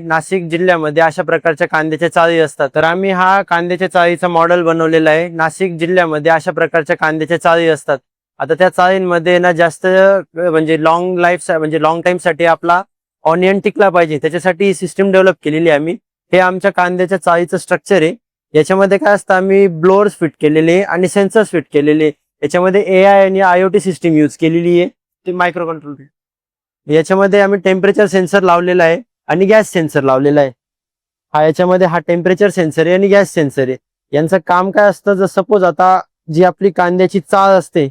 नाशिक जिल्ह्यामध्ये अशा प्रकारच्या कांद्याच्या चाळी असतात, तर आम्ही हा कांद्याच्या चाळीचा मॉडेल बनवलेला आहे। नाशिक जिल्ह्यामध्ये अशा प्रकारच्या कांद्याच्या चाळी असतात। आता त्या चाळींमध्ये ना जास्त म्हणजे लॉंग लाईफ म्हणजे लॉंग टाइम साठी आपला ऑनियन टिकला पाहिजे, त्याच्यासाठी ही सिस्टीम डेव्हलप केलेली आहे आम्ही। हे आमच्या कांद्याच्या चाळीचं स्ट्रक्चर आहे। याच्यामध्ये काय असतं, आम्ही ब्लोअर्स फिट केलेले आणि सेन्सर्स फिट केलेले। याच्यामध्ये AI आणि IoT सिस्टीम यूज केलेली आहे, ते मायक्रो कंट्रोल। याच्यामध्ये आम्ही टेम्परेचर सेन्सर लावलेला आहे आणि गॅस सेन्सर लावलेला आहे। याच्यामध्ये हा टेम्परेचर सेन्सर आहे आणि गॅस सेन्सर आहे। यांचं काम काय असतं, जर सपोज आता जी आपली कांद्याची चाळ असते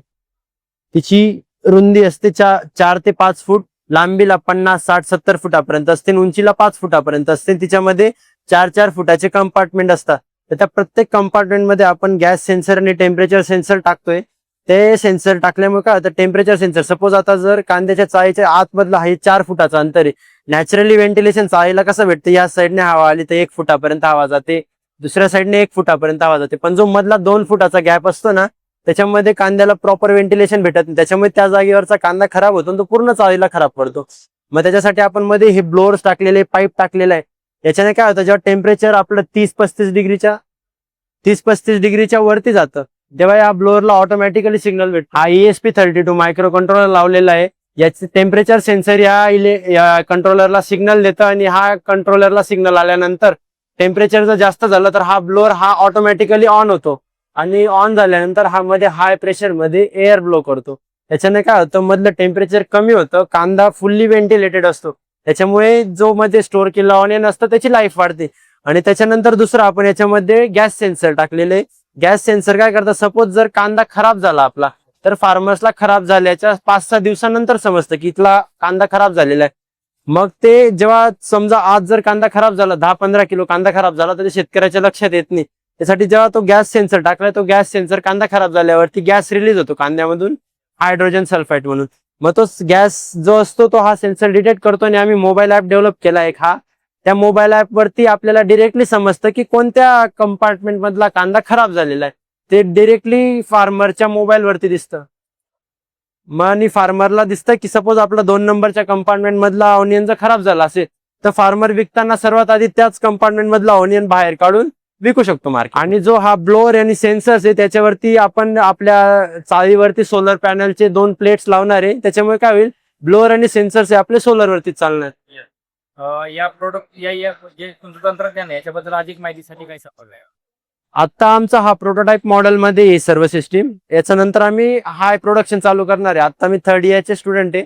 तिची रुंदी असते 4 ते 5 फूट, लांबीला 50, 60, 70 फुटापर्यंत असते, उंचीला 5 फुटापर्यंत असते। तिच्यामध्ये 4 फुटाचे कंपार्टमेंट असतात। तर त्या प्रत्येक कंपार्टमेंटमध्ये आपण गॅस सेन्सर आणि टेम्परेचर सेन्सर टाकतोय। ते सेन्सर टाकल्यामुळे काय होतं, टेम्परेचर सेन्सर सपोज आता जर कांद्याच्या चाळीच्या आतमधला हे 4 फुटाचं अंतर आहे, नॅचरली व्हेंटिलेशन चाळीला कसं भेटतं, या साईडने हवा आली तर 1 फुटापर्यंत हवा जाते, दुसऱ्या साईडने 1 फुटापर्यंत हवा जाते, पण जो मधला 2 फुटाचा गॅप असतो ना, त्याच्यामध्ये कांद्याला प्रॉपर व्हेंटिलेशन भेटत नाही, त्याच्यामुळे त्या जागेवरचा कांदा खराब होतो, तो पूर्ण चाळीला खराब पडतो। मग त्याच्यासाठी आपण मध्ये हे ब्लोअर्स टाकलेले, पाईप टाकलेला आहे। याच्याने काय होतं, जेव्हा टेम्परेचर आपलं 30-35 डिग्रीच्या वरती जातं, तेव्हा या ब्लोअरला ऑटोमॅटिकली सिग्नल भेटतो। हा ESP32 मायक्रो कंट्रोलर लावलेला आहे। याचे टेम्परेचर सेन्सर या कंट्रोलरला सिग्नल देतं आणि हा कंट्रोलरला सिग्नल आल्यानंतर टेम्परेचर जर जास्त झालं तर हा ब्लोअर ऑटोमॅटिकली ऑन होतो आणि ऑन झाल्यानंतर हा मध्ये हाय प्रेशर मध्ये एअर ब्लो करतो। त्याच्याने काय होतं, मधलं टेम्परेचर कमी होतं, कांदा फुल्ली व्हेंटिलेटेड असतो, त्याच्यामुळे जो मध्ये स्टोअर केलेला ऑनियन असतं त्याची लाईफ वाढते। आणि त्याच्यानंतर दुसरं आपण याच्यामध्ये गॅस सेन्सर टाकलेले। गॅस सेन्सर काय करतात, सपोज जर कांदा खराब झाला आपला, तर फार्मर्सला खराब झाल्याच्या 5-6 दिवसानंतर समजतं की इथला कांदा खराब झालेला आहे। मग ते जेव्हा समजा आज जर कांदा खराब झाला, 10-15 किलो कांदा खराब झाला, तर शेतकऱ्याच्या लक्षात येत नाही। त्यासाठी जेव्हा तो गॅस सेन्सर टाकला, तो गॅस सेन्सर कांदा खराब झाल्यावरती गॅस रिलीज होतो कांद्यामधून, हायड्रोजन सल्फाइड म्हणून। मग तो गॅस जो असतो तो हा सेन्सर डिटेक्ट करतो आणि आम्ही मोबाईल ऍप डेव्हलप केला एक हा। त्या मोबाईल ऍप वरती आपल्याला डिरेक्टली समजतं की कोणत्या कंपार्टमेंट मधला कांदा खराब झालेला आहे, ते डिरेक्टली फार्मरच्या मोबाईल वरती दिसतं। मग आणि फार्मरला दिसतं की सपोज आपला 2 नंबरच्या कंपार्टमेंट मधला ऑनियन जर खराब झाला असेल, तर फार्मर विकताना सर्वात आधी त्याच कंपार्टमेंट मधला ऑनियन बाहेर काढून विकू शकतो मार्केट। आणि जो हा ब्लोअर आणि सेन्सर्स आहे, त्याच्यावरती आपण आपल्या चाळीवरती सोलर पॅनलचे 2 प्लेट्स लावणार आहे। त्याच्यामुळे काय होईल, ब्लोअर आणि सेन्सर्स आपले सोलर वरती चालणार। या प्रोडक्ट या जे तुमचं तंत्रज्ञान आहे याच्याबद्दल अधिक माहितीसाठी काय सांगाल? आता आमचा हा प्रोटोटाइप मॉडेल मध्ये आहे सर्व सिस्टीम। याच्यानंतर आम्ही हाय प्रोडक्शन चालू करणार आहे। आता मी 3rd इयरचे स्टुडंट आहे,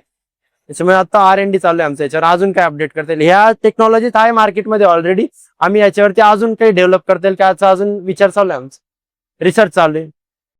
त्याच्यामुळे आता R&D चालू आहे आमचं। याच्यावर अजून काय अपडेट करता येईल, ह्या टेक्नॉलॉजीत आहे मार्केटमध्ये ऑलरेडी, आम्ही याच्यावरती अजून काही डेव्हलप करता येईल का याचा अजून विचार चालू आहे, आमचा रिसर्च चालू आहे।